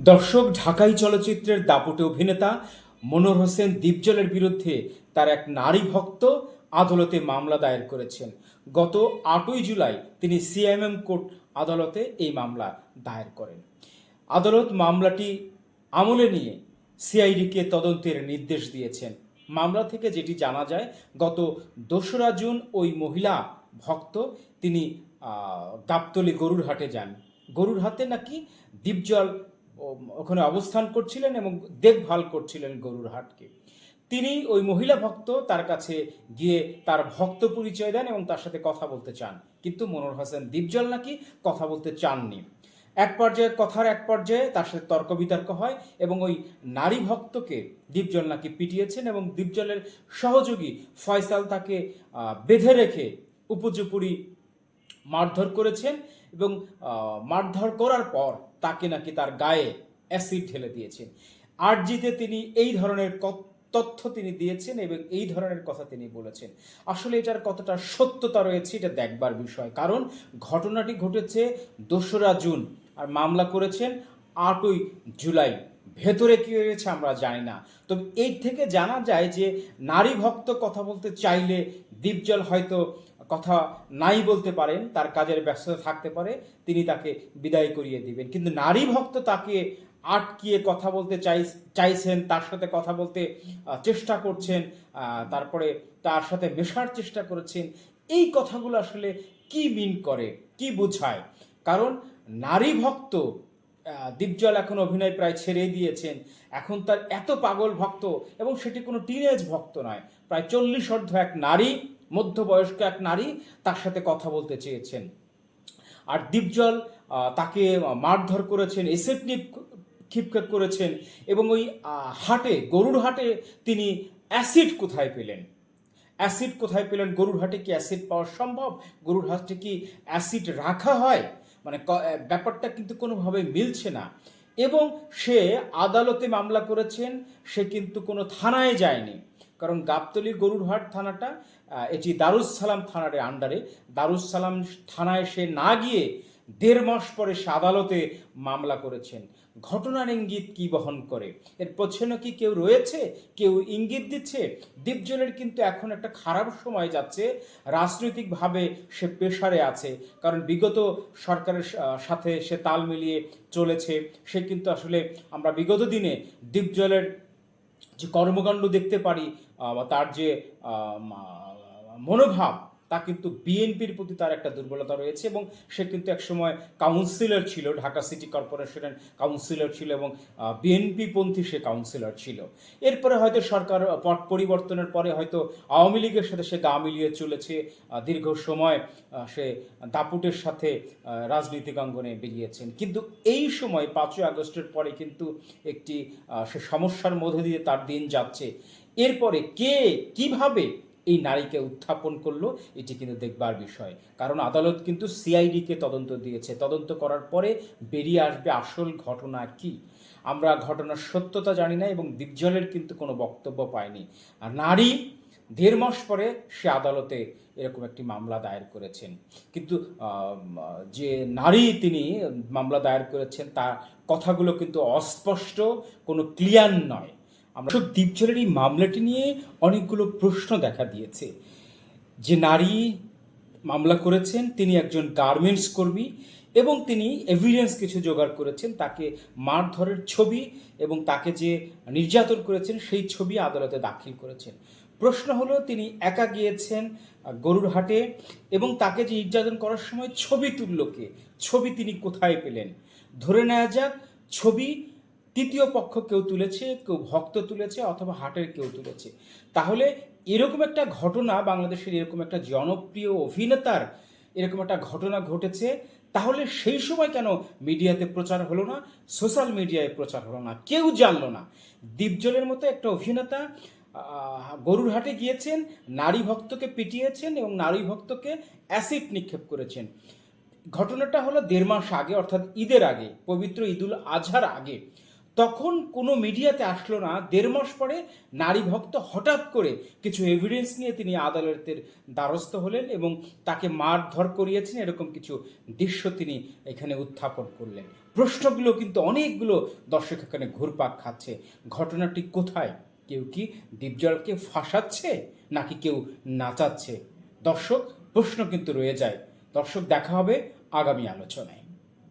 দর্শক, ঢাকাই চলচ্চিত্রের দাপুটে অভিনেতা মনোয়ার হোসেন দীপজলের বিরুদ্ধে তার এক নারী ভক্ত আদালতে মামলা দায়ের করেছেন। গত 8ই জুলাই তিনি সিএমএম কোর্ট আদালতে এই মামলা দায়ের করেন। আদালত মামলাটি আমলে নিয়ে সিআইডিকে তদন্তের নির্দেশ দিয়েছেন। মামলা থেকে যেটি জানা যায়, গত 2রা জুন ওই মহিলা ভক্ত তিনি গাবতলী গরুরহাটে যান। গরুরহাটে নাকি দীপজল ওখানে অবস্থান করছিলেন এবং দেখভাল করছিলেন গরুরহাটকে। তিনি ওই মহিলা ভক্ত তার কাছে গিয়ে তার ভক্ত পরিচয় দেন এবং তার সাথে কথা বলতে চান, কিন্তু মনোয়ার হোসেন দীপজল নাকি কথা বলতে চাননি। এক পর্যায়ে তার সাথে তর্ক বিতর্ক হয় এবং ওই নারী ভক্তকে দীপজল নাকি পিটিয়েছেন এবং দীপজলের সহযোগী ফয়সাল তাকে বেঁধে রেখে উপর্যুপরি মারধর করেছেন এবং মারধর করার পর তাকে নাকি তার গায়ে অ্যাসিড ঢেলে দিয়েছেন। আরজিতে তিনি এই ধরনের তথ্য তিনি দিয়েছেন এবং এই ধরনের কথা তিনি বলেছেন। আসলে এটার কতটা সত্যতা রয়েছে এটা দেখবার বিষয়, কারণ ঘটনাটি ঘটেছে 2রা জুন আর মামলা করেছেন 8ই জুলাই। ভেতরে কী হয়েছে আমরা জানি না। তবে এই থেকে জানা যায় যে নারী ভক্ত কথা বলতে চাইলে দীপজল হয়তো কথা নাই বলতে পারেন, তার কাজের ব্যস্ততা থাকতে পারে, তিনি তাকে বিদায় করিয়ে দিবেন, কিন্তু নারী ভক্ত তাকে আটকিয়ে কথা বলতে চাইছেন, তার সাথে কথা বলতে চেষ্টা করছেন, তারপরে তার সাথে মেশার চেষ্টা করেছেন। এই কথাগুলো আসলে কি মিন করে, কি বোঝায়? কারণ নারী ভক্ত দীপজল এখন অভিনয় প্রায় ছেড়েই দিয়েছেন। এখন তার এত পাগল ভক্ত, এবং সেটি কোনো টিনেজ ভক্ত নয়, প্রায় 40 এক নারী, মধ্যবয়স্ক এক নারী তার সাথে কথা বলতে চেয়েছেন। আর দীপজল তাকে মারধর করেছেন, এসিড নিক্ষেপ করেছেন এবং ওই গরুর হাটে তিনি অ্যাসিড কোথায় পেলেন? গরুর হাটে কি অ্যাসিড পাওয়া সম্ভব? গরুর হাটে কি অ্যাসিড রাখা হয়? মানে ব্যাপারটা কিন্তু কোনোভাবে মিলছে না। এবং সে আদালতে মামলা করেছেন, সে কিন্তু কোনো থানায় যায়নি, কারণ গাবতলী গরুরহাট থানাটা এটি দারুস সালাম থানার আন্ডারে। দারুস সালাম থানায় সে না গিয়ে 1.5 মাস পরে সে আদালতে মামলা করেছেন। ঘটনার ইঙ্গিত কি বহন করে? এর পেছনে কি কেউ রয়েছে? কেউ ইঙ্গিত দিচ্ছে? দীপজলের কিন্তু এখন একটা খারাপ সময় যাচ্ছে, রাজনৈতিকভাবে সে প্রেসারে আছে, কারণ বিগত সরকারের সাথে সে তাল মিলিয়ে চলেছে। সে কিন্তু আসলে আমরা বিগত দিনে দীপজলের যে কর্মকাণ্ড দেখতে পারি বা তার যে মনোভাব, তা কিন্তু বিএনপির প্রতি তার একটা দুর্বলতা রয়েছে, এবং সে কিন্তু একসময় কাউন্সিলর ছিল, ঢাকা সিটি কর্পোরেশনের কাউন্সিলর ছিল এবং বিএনপি পন্থী সে কাউন্সিলর ছিল। এরপরে হয়তো সরকার পট পরিবর্তনের পরে হয়তো আওয়ামী লীগের সাথে সে গা মিলিয়ে চলেছে, দীর্ঘ সময় সে দাপুটের সাথে রাজনৈতিক অঙ্গনে বেরিয়েছেন। কিন্তু এই সময় 5ই আগস্টের পরে কিন্তু একটি সে সমস্যার মধ্যে দিয়ে তার দিন যাচ্ছে। এরপরে কে কিভাবে এই নারীকে উত্থাপন করলো, এটি কিন্তু দেখবার বিষয়, কারণ আদালত কিন্তু সিআইডিকে তদন্ত দিয়েছে। তদন্ত করার পরে বেরিয়ে আসবে আসল ঘটনা কি। আমরা ঘটনার সত্যতা জানি না এবং দীপজলের কিন্তু কোনো বক্তব্য পায়নি। আর নারী 1.5 মাস পরে সে আদালতে এরকম একটি মামলা দায়ের করেছেন, কিন্তু যে নারী তিনি মামলা দায়ের করেছেন তার কথাগুলো কিন্তু অস্পষ্ট, কোনো ক্লিয়ার নয়। আমরা দীপজলের এই মামলাটি নিয়ে অনেকগুলো প্রশ্ন দেখা দিয়েছে। যে নারী মামলা করেছেন তিনি একজন গার্মেন্টস কর্মী এবং তিনি এভিডেন্স কিছু জোগাড় করেছেন, তাকে মারধরের ছবি এবং তাকে যে নির্যাতন করেছেন সেই ছবি আদালতে দাখিল করেছেন। প্রশ্ন হলো, তিনি একা গিয়েছেন গরুরহাটে এবং তাকে যে নির্যাতন করার সময় ছবি তুলল কে? ছবি তিনি কোথায় পেলেন? ধরে নেওয়া যাক ছবি তৃতীয় পক্ষ কেউ তুলেছে, কেউ ভক্ত তুলেছে অথবা হাটের কেউ তুলেছে। তাহলে এরকম একটা ঘটনা, বাংলাদেশের এরকম একটা জনপ্রিয় অভিনেতার এরকম একটা ঘটনা ঘটেছে, তাহলে সেই সময় কেন মিডিয়াতে প্রচার হলো না, সোশ্যাল মিডিয়ায় প্রচার হলো না, কেউ জানলো না? দীপজলের মতো একটা অভিনেতা গরুরহাটে গিয়েছেন, নারী ভক্তকে পিটিয়েছেন এবং নারী ভক্তকে অ্যাসিড নিক্ষেপ করেছেন। ঘটনাটা হলো 1.5 মাস আগে, অর্থাৎ ঈদের আগে, পবিত্র ঈদুল আজহার আগে। তখন কোনো মিডিয়াতে আসলো না। ১.৫ মাস পরে নারী ভক্ত হঠাৎ করে কিছু এভিডেন্স নিয়ে তিনি আদালতের দ্বারস্থ হলেন এবং তাকে মারধর করিয়েছেন, এরকম কিছু দৃশ্য তিনি এখানে উত্থাপন করলেন। প্রশ্নগুলো কিন্তু অনেকগুলো দর্শক এখানে ঘুরপাক খাচ্ছে। ঘটনাটি কোথায়? কেউ কি দীপজলকে ফাঁসাচ্ছে নাকি কেউ নাচাচ্ছে? দর্শক, প্রশ্ন কিন্তু রয়ে যায়। দর্শক, দেখা হবে আগামী আলোচনায়।